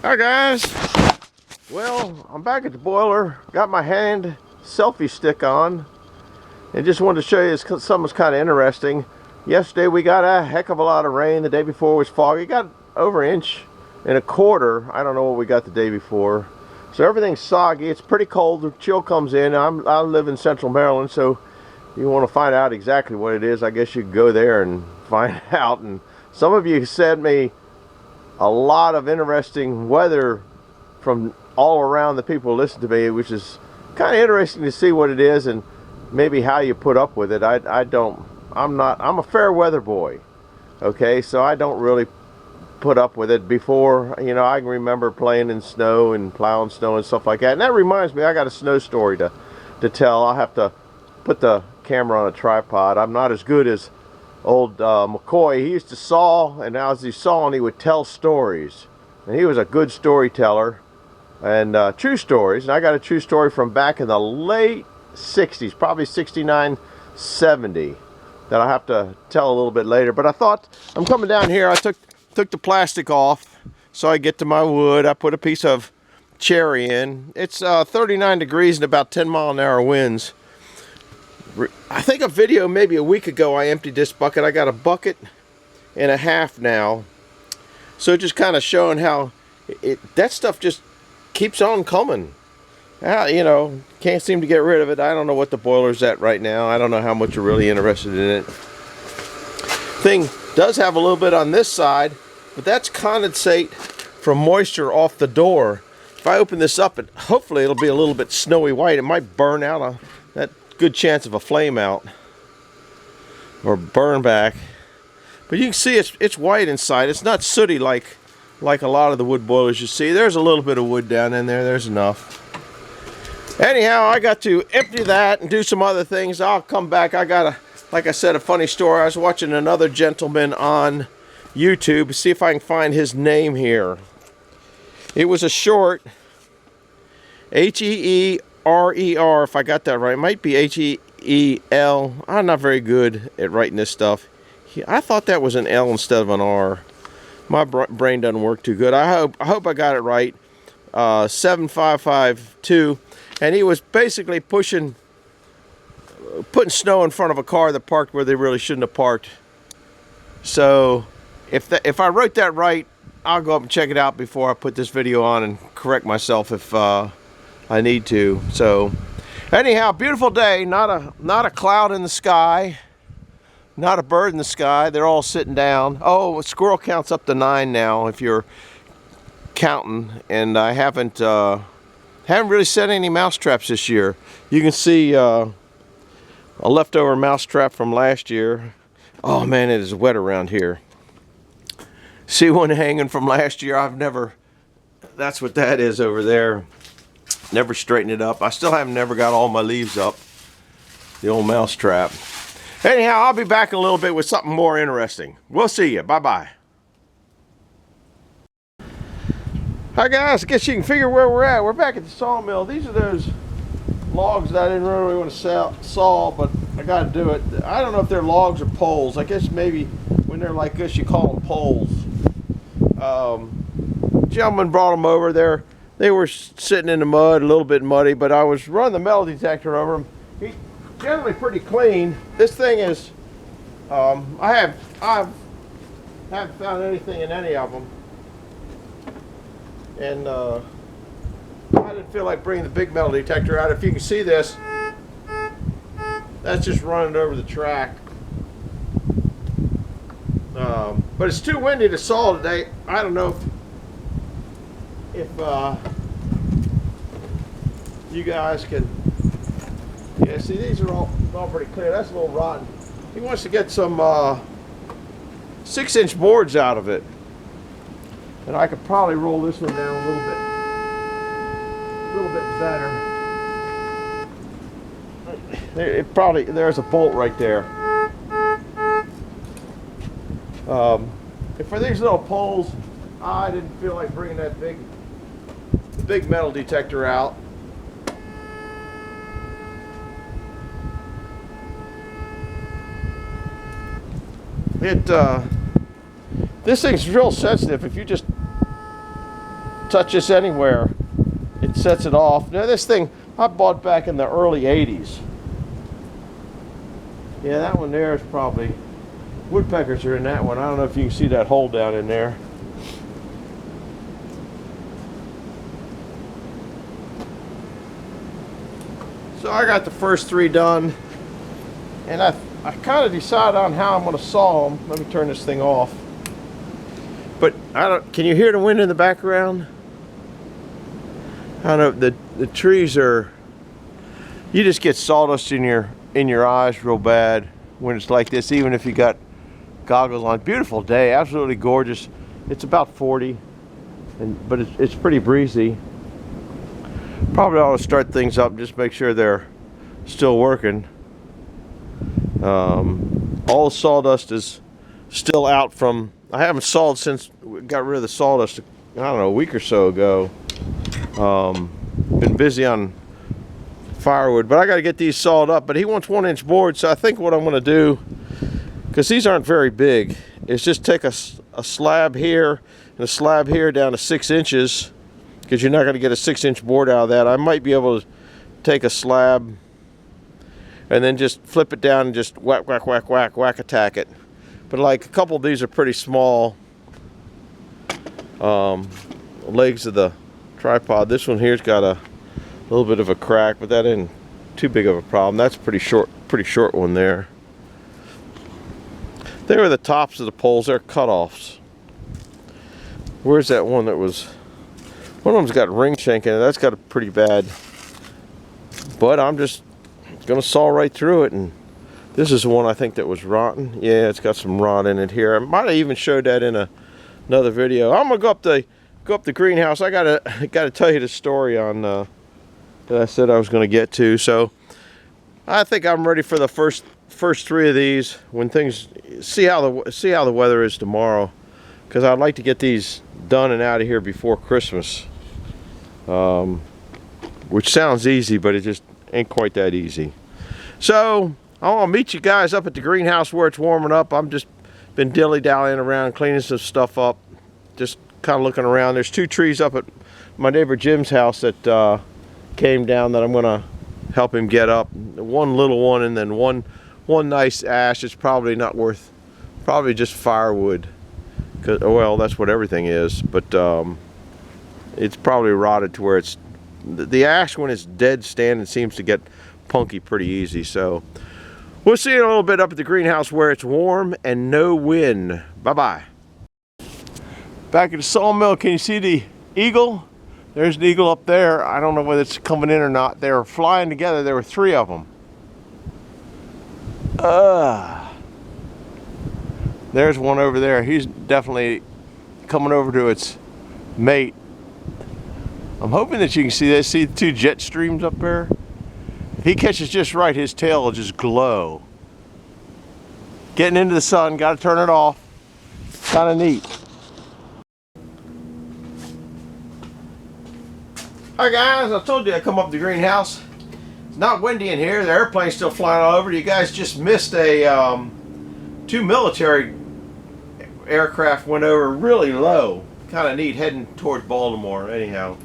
Hi guys. Well, I'm back at the boiler. Got my hand selfie stick on, and just wanted to show you something's kind of interesting. Yesterday we got a heck of a lot of rain. The day before was foggy. Got over 1.25 inches. I don't know what we got the day before. So everything's soggy. It's pretty cold. The chill comes in. I live in Central Maryland, so you want to find out exactly what it is, I guess you could go there and find out. And some of you sent me a lot of interesting weather from all around the people who listen to me, which is kind of interesting to see what it is and maybe how you put up with it. I'm a fair weather boy, okay, so I don't really put up with it. Before, you know, I can remember playing in snow and plowing snow and stuff like that. And that reminds me, I got a snow story to tell. I'll have to put the camera on a tripod. I'm not as good as old McCoy. He used to saw, and as he sawing, he would tell stories, and he was a good storyteller, and true stories. And I got a true story from back in the late 60s, probably 69, 70, that I'll have to tell a little bit later. But I thought, I'm coming down here, I took the plastic off so I get to my wood. I put a piece of cherry in. It's 39 degrees and about 10-mile-an-hour winds. I think a video maybe a week ago I emptied this bucket. I got a bucket and a half now. So just kind of showing how that stuff just keeps on coming. You know, can't seem to get rid of it. I don't know what the boiler's at right now. I don't know how much you're really interested in it. Thing does have a little bit on this side, but that's condensate from moisture off the door. If I open this up, hopefully it'll be a little bit snowy white. It might burn out that good chance of a flame out or burn back. But you can see it's white inside. It's not sooty like a lot of the wood boilers you see. There's a little bit of wood down in there. There's enough. Anyhow, I got to empty that and do some other things. I'll come back. I got like I said, a funny story. I was watching another gentleman on YouTube. See if I can find his name here. It was a short, H-E-E-R-E-R, if I got that right. It might be H-E-E-L. I'm not very good at writing this stuff. I thought that was an L instead of an R. My brain doesn't work too good. I hope I got it right. 7552. And he was basically putting snow in front of a car that parked where they really shouldn't have parked. So if I wrote that right, I'll go up and check it out before I put this video on and correct myself if I need to. So anyhow, beautiful day. Not a cloud in the sky, not a bird in the sky. They're all sitting down. Oh, squirrel count's up to 9 now if you're counting. And I haven't really set any mouse traps this year. You can see a leftover mouse trap from last year. Oh man, it is wet around here. See one hanging from last year? That's what that is over there. Never straightened it up. I still haven't never got all my leaves up. The old mouse trap. Anyhow, I'll be back in a little bit with something more interesting. We'll see you. Bye-bye. Hi guys, I guess you can figure where we're at. We're back at the sawmill. These are those logs that I didn't really want to saw, but I got to do it. I don't know if they're logs or poles. I guess maybe when they're like this, you call them poles. Gentleman brought them over there. They were sitting in the mud, a little bit muddy, but I was running the metal detector over them. He's generally pretty clean. This thing is, I haven't found anything in any of them. And I didn't feel like bringing the big metal detector out. If you can see this, that's just running over the track. But it's too windy to saw today. I don't know if you guys can. Yeah, see, these are all pretty clear. That's a little rotten. He wants to get some 6-inch boards out of it. And I could probably roll this one down a little bit better. There's a bolt right there. For these little poles, I didn't feel like bringing that big metal detector out. This thing's real sensitive. If you just touch this anywhere, it sets it off. Now this thing I bought back in the early 80s. Yeah, that one there is probably, woodpeckers are in that one. I don't know if you can see that hole down in there. So I got the first 3 done, and I kind of decided on how I'm going to saw them. Let me turn this thing off. But I don't. Can you hear the wind in the background? I don't know. The trees are. You just get sawdust in your eyes real bad when it's like this. Even if you got goggles on. Beautiful day, absolutely gorgeous. It's about 40, but it's pretty breezy. Probably ought to start things up, just make sure they're still working. All the sawdust is still out from, I haven't sawed since we got rid of the sawdust, I don't know, a week or so ago. Been busy on firewood, but I got to get these sawed up. But he wants 1-inch boards, so I think what I'm going to do, because these aren't very big, is just take a slab here and a slab here down to 6 inches, because you're not going to get a 6-inch board out of that. I might be able to take a slab and then just flip it down and just whack, whack, whack, whack, whack attack it. But like a couple of these are pretty small legs of the tripod. This one here's got a little bit of a crack, but that isn't too big of a problem. That's pretty short one there. There are the tops of the poles. They're cutoffs. Where's that one that was? One of them's got ring shank in it. That's got a pretty bad. But I'm just gonna saw right through it, and this is the one I think that was rotten. Yeah, it's got some rot in it here. I might have even showed that in another video. I'm gonna go up the greenhouse. I gotta tell you the story on that I said I was gonna get to. So I think I'm ready for the first 3 of these. When things see how the weather is tomorrow, because I'd like to get these done and out of here before Christmas. Which sounds easy, but it just ain't quite that easy. So I'll meet you guys up at the greenhouse where it's warming up. I'm just been dilly-dallying around, cleaning some stuff up, just kind of looking around. There's 2 trees up at my neighbor Jim's house that came down that I'm gonna help him get up. One little one, and then one nice ash. It's probably not worth, probably just firewood. Well, that's what everything is, but it's probably rotted to where it's, the ash when it's dead standing seems to get punky pretty easy. So we'll see you in a little bit up at the greenhouse where it's warm and no wind. Bye-bye. Back at the sawmill, can you see the eagle? There's an eagle up there. I don't know whether it's coming in or not. They were flying together. There were 3 of them. There's one over there. He's definitely coming over to its mate. I'm hoping that you can see this. See the 2 jet streams up there? If he catches just right, his tail will just glow. Getting into the sun, got to turn it off. Kind of neat. Hi guys, I told you I'd come up to the greenhouse. It's not windy in here. The airplane's still flying all over. You guys just missed a 2 military aircraft went over really low. Kind of neat, heading towards Baltimore. Anyhow,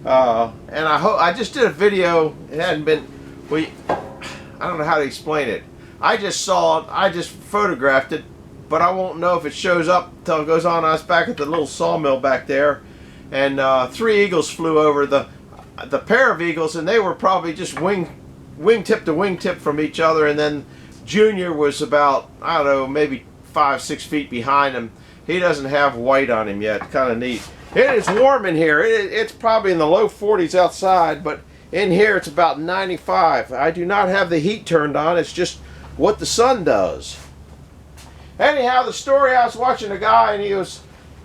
and I just did a video. It hadn't been. I don't know how to explain it. I just saw it. I just photographed it, but I won't know if it shows up until it goes on. I was back at the little sawmill back there, and 3 eagles flew over the pair of eagles, and they were probably just wingtip to wingtip from each other, and then Junior was about, I don't know, maybe 5-6 feet behind him. He doesn't have white on him yet. Kind of neat. It is warm in here. It's probably in the low 40s outside, but in here it's about 95. I do not have the heat turned on. It's just what the sun does. Anyhow, the story, I was watching a guy, and he was,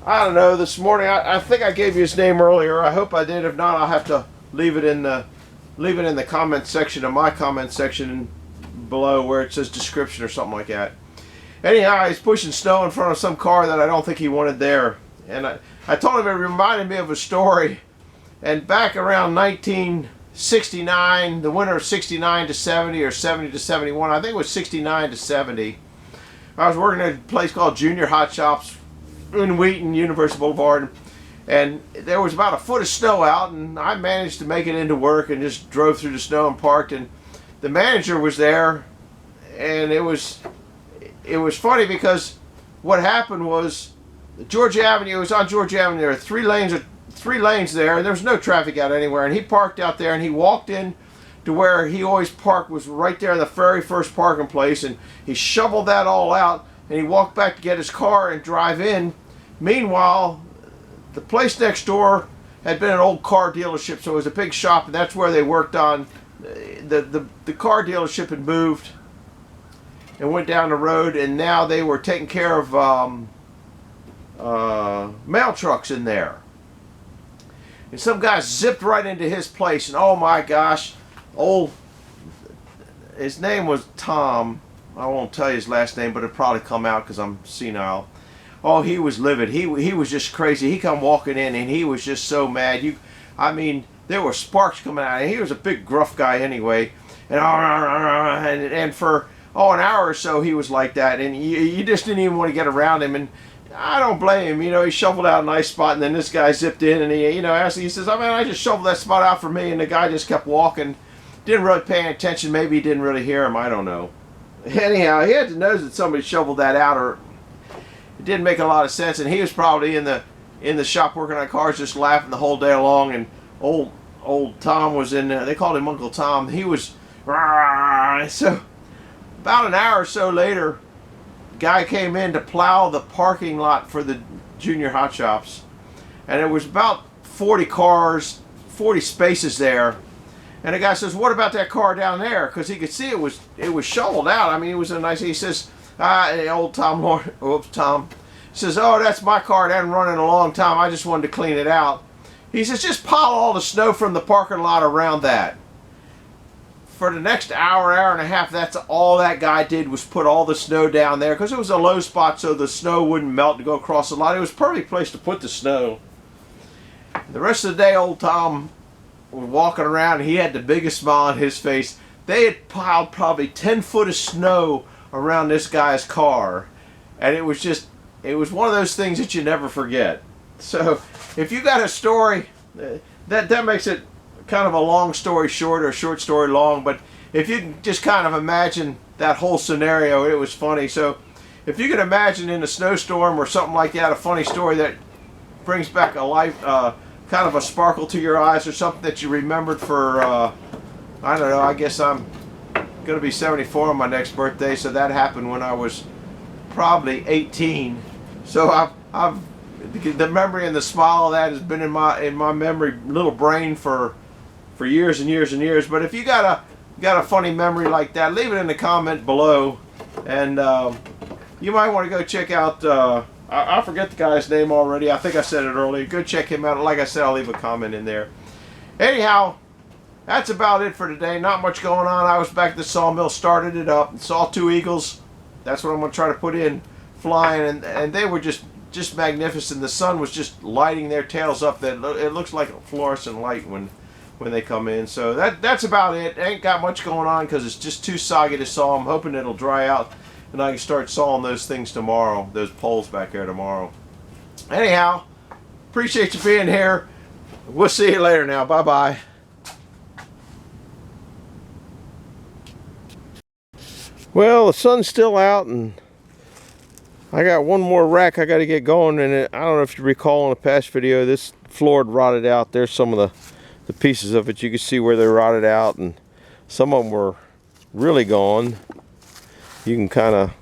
I don't know, this morning, I think I gave you his name earlier. I hope I did. If not, I'll have to leave it in the comment section of my comment section below where it says description or something like that. Anyhow, he's pushing snow in front of some car that I don't think he wanted there. And I told him it reminded me of a story. And back around 1969, the winter of 69 to 70 or 70 to 71, I think it was 69 to 70, I was working at a place called Junior Hot Shops in Wheaton, University Boulevard. And there was about a foot of snow out, and I managed to make it into work and just drove through the snow and parked. And the manager was there, and it was funny because what happened was Georgia Avenue, it was on Georgia Avenue. There were three lanes there, and there was no traffic out anywhere. And he parked out there, and he walked in to where he always parked, was right there in the very first parking place, and he shoveled that all out, and he walked back to get his car and drive in. Meanwhile, the place next door had been an old car dealership, so it was a big shop, and that's where they worked on. The car dealership had moved and went down the road, and now they were taking care of mail trucks in there. And some guy zipped right into his place, and oh my gosh, his name was Tom. I won't tell you his last name, but it'll probably come out because I'm senile. Oh, he was livid. He was just crazy. He come walking in, and he was just so mad. I mean, there were sparks coming out. He was a big gruff guy anyway, and for an hour or so he was like that, and you just didn't even want to get around him. And I don't blame him. You know, he shoveled out a nice spot, and then this guy zipped in, and he says, "I mean, I just shoveled that spot out for me," and the guy just kept walking, didn't really pay attention. Maybe he didn't really hear him. I don't know. Anyhow, he had to know that somebody shoveled that out, or it didn't make a lot of sense, and he was probably in the shop working on cars, just laughing the whole day long. And old Tom was in there. They called him Uncle Tom. He was so. About an hour or so later, a guy came in to plow the parking lot for the Junior Hot Shops, and it was about 40 cars, 40 spaces there. And the guy says, "What about that car down there?" Because he could see it was shoveled out. I mean, it was a nice. He says, old Tom says, "Oh, that's my car. It hadn't run in a long time. I just wanted to clean it out." He says, "Just pile all the snow from the parking lot around that." For the next hour and a half, that's all that guy did, was put all the snow down there, because it was a low spot so the snow wouldn't melt to go across the lot. It was a perfect place to put the snow. The rest of the day, old Tom was walking around, and he had the biggest smile on his face. They had piled probably 10 foot of snow around this guy's car, and it was one of those things that you never forget. So if you got a story, that makes it kind of a long story short, or a short story long. But if you can just kind of imagine that whole scenario, it was funny. So if you can imagine in a snowstorm or something like that, a funny story that brings back a life, kind of a sparkle to your eyes, or something that you remembered for, I don't know, I guess I'm going to be 74 on my next birthday, so that happened when I was probably 18. So the memory and the smile of that has been in my memory, little brain for years and years and years. But if you got a funny memory like that, leave it in the comment below, and you might want to go check out. I forget the guy's name already. I think I said it earlier. Go check him out. Like I said, I'll leave a comment in there. Anyhow, that's about it for today. Not much going on. I was back at the sawmill, started it up, and saw two eagles. That's what I'm going to try to put in flying, and they were just magnificent. The sun was just lighting their tails up. That it looks like a fluorescent light when they come in. So that's about it. Ain't got much going on because it's just too soggy to saw. I'm hoping it'll dry out and I can start sawing those things tomorrow, those poles back there tomorrow. Anyhow, appreciate you being here. We'll see you later now. Bye bye. Well, the sun's still out, and I got one more rack I got to get going. And I don't know if you recall in a past video, this floor had rotted out. There's some of the pieces of it. You can see where they rotted out, and some of them were really gone. You can kind of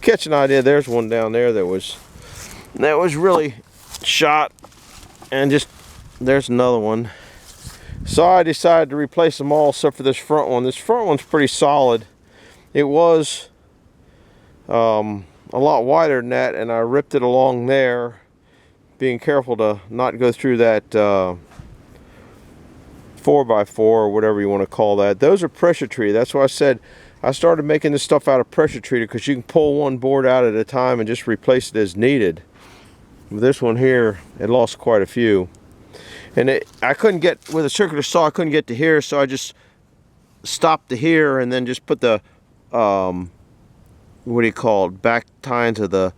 catch an idea. There's one down there that was really shot, and just there's another one. So I decided to replace them all except for this front one. This front one's pretty solid. It was a lot wider than that, and I ripped it along there, being careful to not go through that 4x4 or whatever you want to call that. Those are pressure treated. That's why I said I started making this stuff out of pressure treated, because you can pull one board out at a time and just replace it as needed. With this one here, it lost quite a few, and I couldn't get, with a circular saw, I couldn't get to here, so I just stopped to here and then just put the what do you call it, back tie into the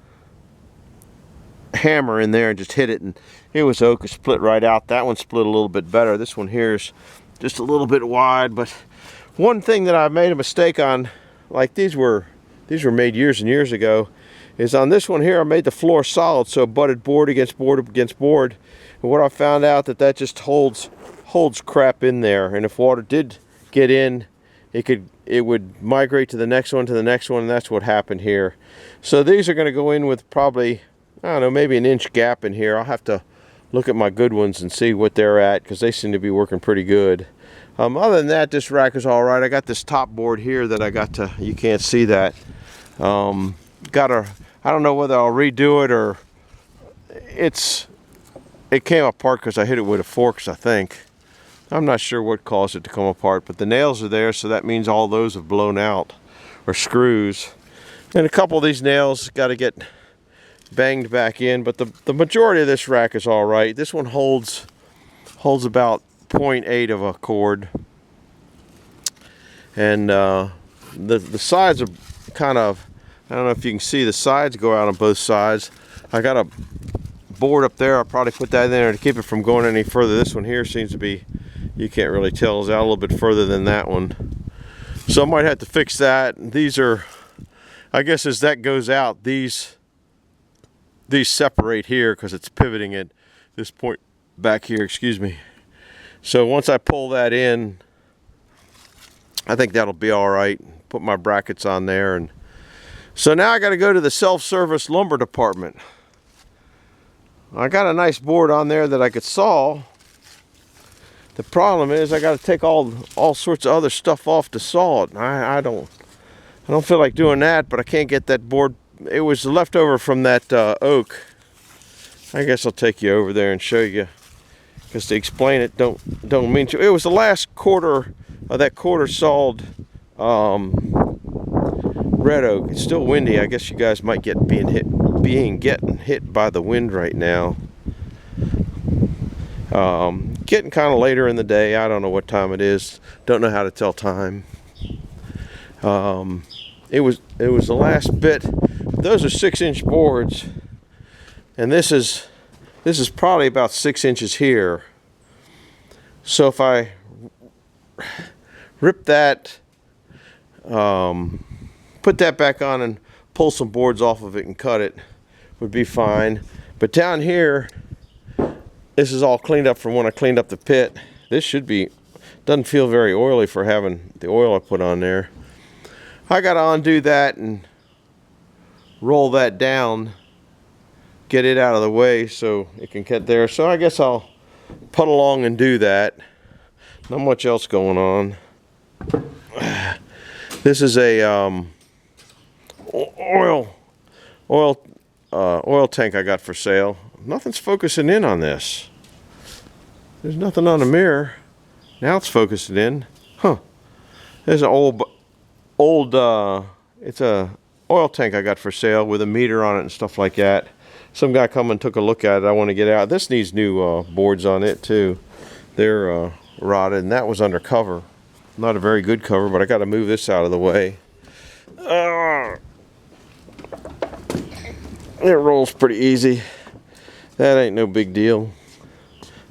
hammer in there and just hit it, and it was oak. It split right out. That one split a little bit better. This one here is just a little bit wide. But one thing that I made a mistake on, like these were made years and years ago, is on this one here I made the floor solid, so it butted board against board against board. And what I found out that just holds crap in there, and if water did get in, it would migrate to the next one, and that's what happened here. So these are going to go in with probably, I don't know, maybe an inch gap in here. I'll have to look at my good ones and see what they're at, because they seem to be working pretty good. Other than that, this rack is all right. I got this top board here that I got to, you can't see that. I don't know whether I'll redo it or it came apart because I hit it with a forks, I think. I'm not sure what caused it to come apart, but the nails are there, so that means all those have blown out, or screws. And a couple of these nails got to get banged back in, but the majority of this rack is all right. This one holds about 0.8 of a cord, and the sides are kind of, I don't know if you can see, the sides go out on both sides. I got a board up there. I'll probably put that in there to keep it from going any further. This one here seems to be, you can't really tell, is out a little bit further than that one, so I might have to fix that. These are, I guess as that goes out, these separate here because it's pivoting at this point back here, excuse me. So once I pull that in, I think that'll be all right. Put my brackets on there, and so now I got to go to the self-service lumber department. I got a nice board on there that I could saw. The problem is I got to take all sorts of other stuff off to saw it. I don't feel like doing that, but I can't get that board. It was leftover from that oak. I guess I'll take you over there and show you, because to explain it don't mean to. It was the last quarter of that quarter sawed red oak. It's still windy. I guess you guys might getting hit by the wind right now. Getting kind of later in the day. I don't know what time it is. Don't know how to tell time. It was the last bit. Those are 6-inch boards, and this is probably about 6 inches here. So if I rip that, put that back on and pull some boards off of it and cut it, would be fine. But down here, this is all cleaned up from when I cleaned up the pit. This doesn't feel very oily for having the oil I put on there. I got to undo that and roll that down, get it out of the way so it can get there. So I guess I'll putt along and do that. Not much else going on. This is a oil tank I got for sale. Nothing's focusing in on this. There's nothing on the mirror. Now it's focusing in. Huh. There's an old it's a oil tank I got for sale with a meter on it and stuff like that. Some guy come and took a look at it. I want to get out. This needs new boards on it too. They're rotted, and that was under cover. Not a very good cover, but I got to move this out of the way. It rolls pretty easy. That ain't no big deal.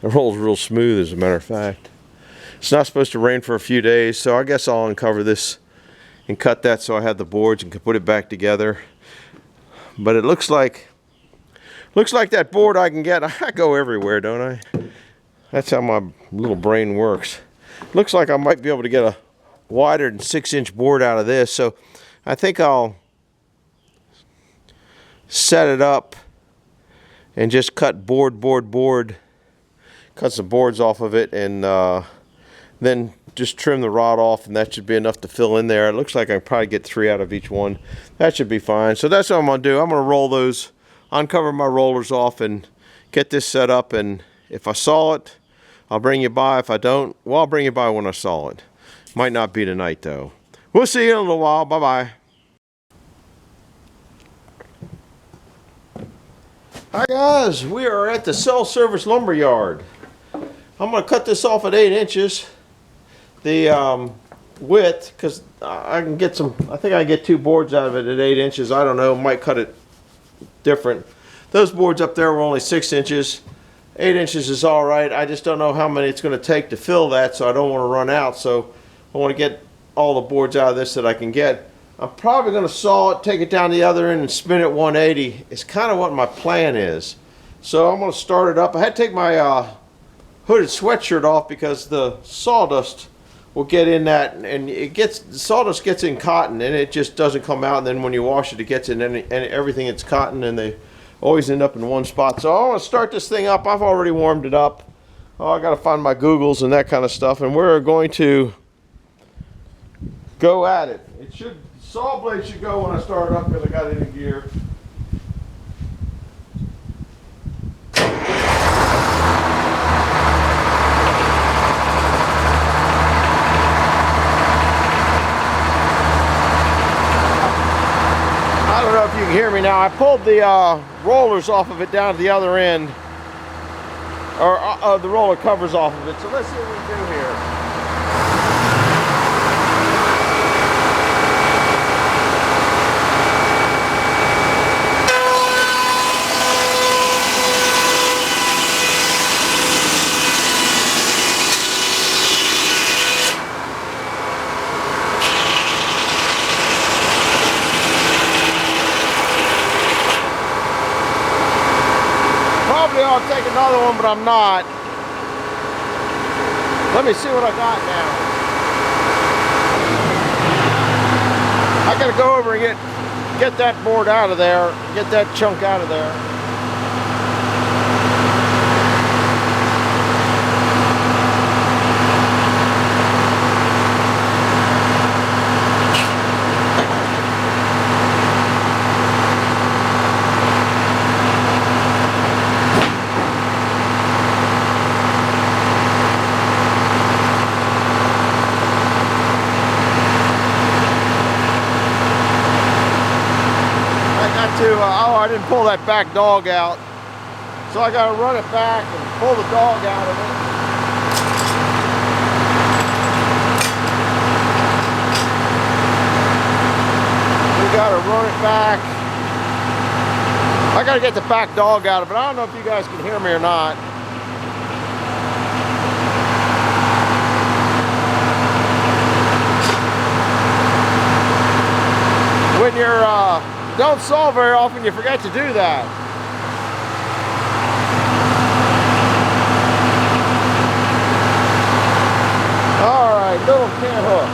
It rolls real smooth, as a matter of fact. It's not supposed to rain for a few days, so I guess I'll uncover this and cut that so I have the boards and can put it back together. But it looks like that board I can get. I go everywhere, don't I? That's how my little brain works. Looks like I might be able to get a wider than 6-inch board out of this, so I think I'll set it up and just cut board, cut some boards off of it, and then just trim the rod off, and that should be enough to fill in there. It looks like I can probably get 3 out of each one. That should be fine. So that's what I'm going to do. I'm going to roll those, uncover my rollers off, and get this set up, and if I saw it, I'll bring you by. If I don't, well, I'll bring you by when I saw it. Might not be tonight, though. We'll see you in a little while. Bye-bye. Hi, guys. We are at the self-service lumber yard. I'm going to cut this off at 8 inches. The width, because I can get some, I think I get 2 boards out of it at 8 inches. I don't know, might cut it different. Those boards up there were only 6 inches. 8 inches is all right. I just don't know how many it's going to take to fill that, so I don't want to run out. So I want to get all the boards out of this that I can get. I'm probably going to saw it, take it down the other end, and spin it 180. It's kind of what my plan is. So I'm going to start it up. I had to take my hooded sweatshirt off because the sawdust will get in that, and the sawdust gets in cotton, and it just doesn't come out. And then when you wash it, it gets in and everything. It's cotton, and they always end up in one spot. So I want to start this thing up. I've already warmed it up. Oh, I got to find my Googles and that kind of stuff, and we're going to go at it. Saw blade should go when I start it up because I got it in gear. I don't know if you can hear me now. I pulled the rollers off of it down to the other end, or the roller covers off of it. So let's see what we can do here. I'll take another one, but I'm not. Let me see what I got now. I gotta go over and get that board out of there, get that chunk out of there. Oh, I didn't pull that back dog out, so I got to run it back and pull the dog out of it. We got to run it back. I got to get the back dog out of it. I don't know if you guys can hear me or not. When you're don't saw very often, you forget to do that. All right, little can hook.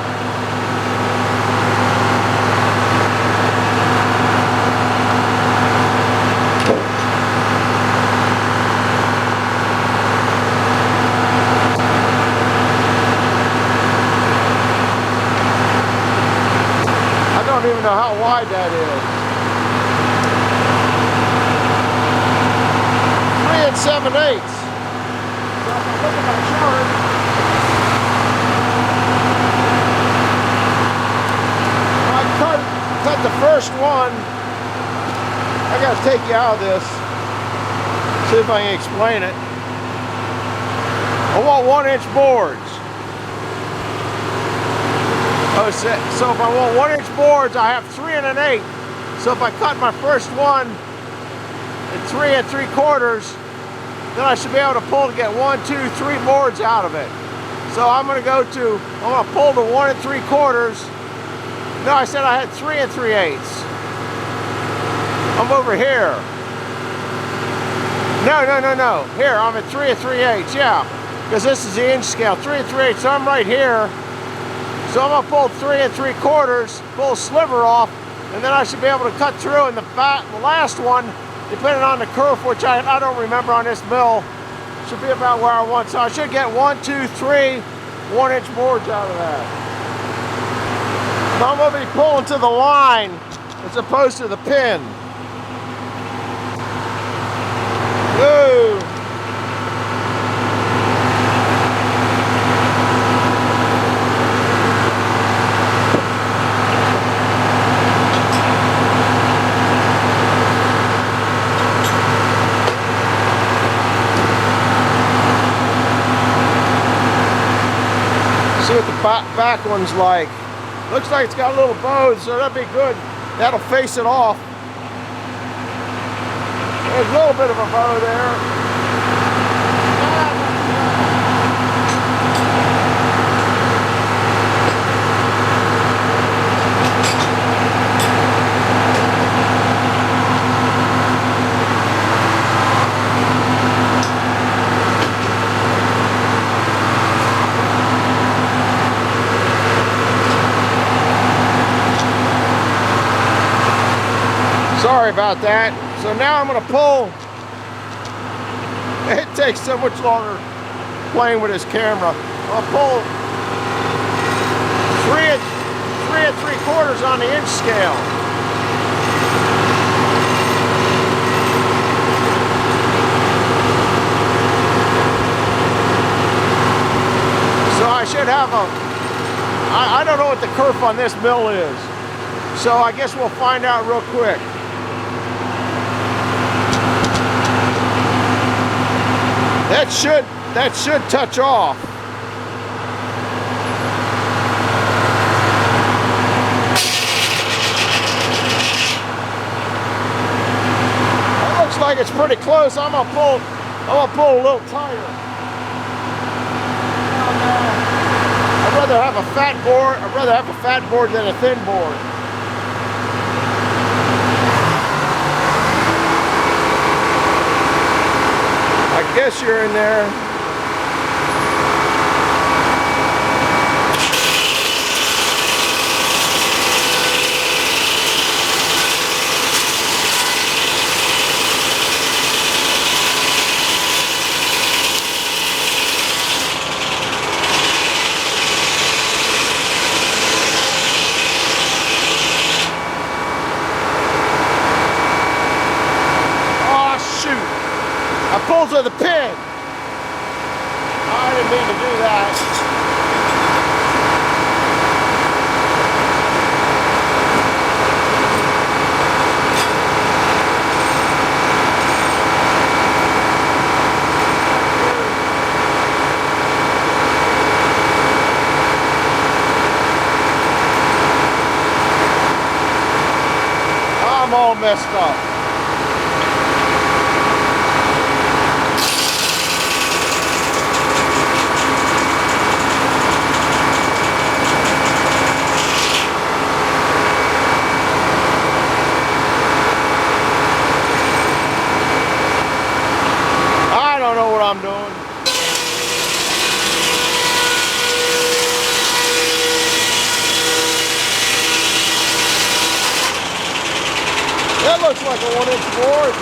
I don't even know how wide that is. 3 7/8. So if I look at my chart, I cut the first one. I got to take you out of this. See if I can explain it. I want 1-inch boards. So if I want 1-inch boards, I have 3 1/8. So if I cut my first one at 3 3/4, then I should be able to pull to get 1, 2, 3 boards out of it. So I'm going to pull to 1 3/4. No, I said I had 3 3/8. I'm over here. No. Here, I'm at 3 3/8. Yeah, because this is the inch scale. 3 3/8. So I'm right here. So I'm going to pull 3 3/4, pull a sliver off, and then I should be able to cut through. And the last one, depending on the kerf, which I don't remember on this mill, should be about where I want. So I should get 1, 2, 3 1-inch boards out of that. So I'm going to be pulling to the line as opposed to the pin. Woo! See what the back one's like. Looks like it's got a little bow, so that'd be good. That'll face it off. There's a little bit of a bow there. Sorry about that. So now I'm going to pull. It takes so much longer playing with this camera. I'll pull 3 3/3 on the inch scale. So I should have I don't know what the kerf on this mill is. So I guess we'll find out real quick. That should touch off. That looks like it's pretty close. I'm gonna pull a little tighter. I'd rather have a fat board. I'd rather have a fat board than a thin board. I guess you're in there. I pulled to the pin. I didn't mean to do that. I'm all messed up. I'm doing. That looks like a 1-inch board.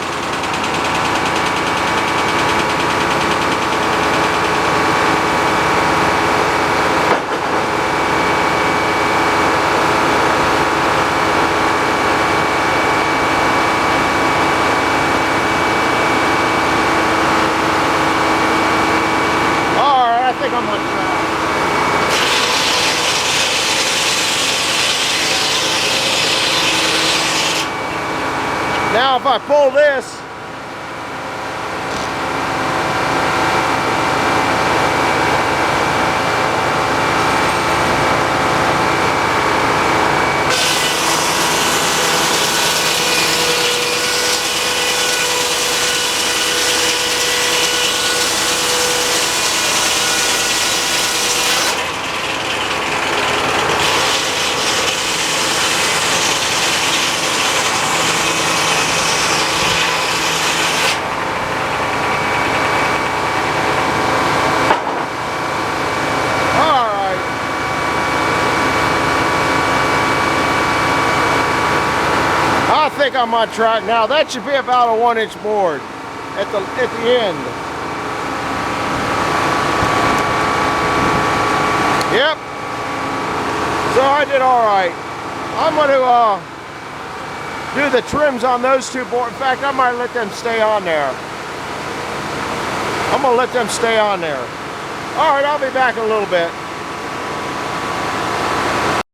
I think I'm on track. Now if I pull this, I think I'm on track now. That should be about a 1-inch board at the end. Yep. So I did all right. I'm going to do the trims on those two boards. In fact, I might let them stay on there. I'm going to let them stay on there. All right, I'll be back in a little bit.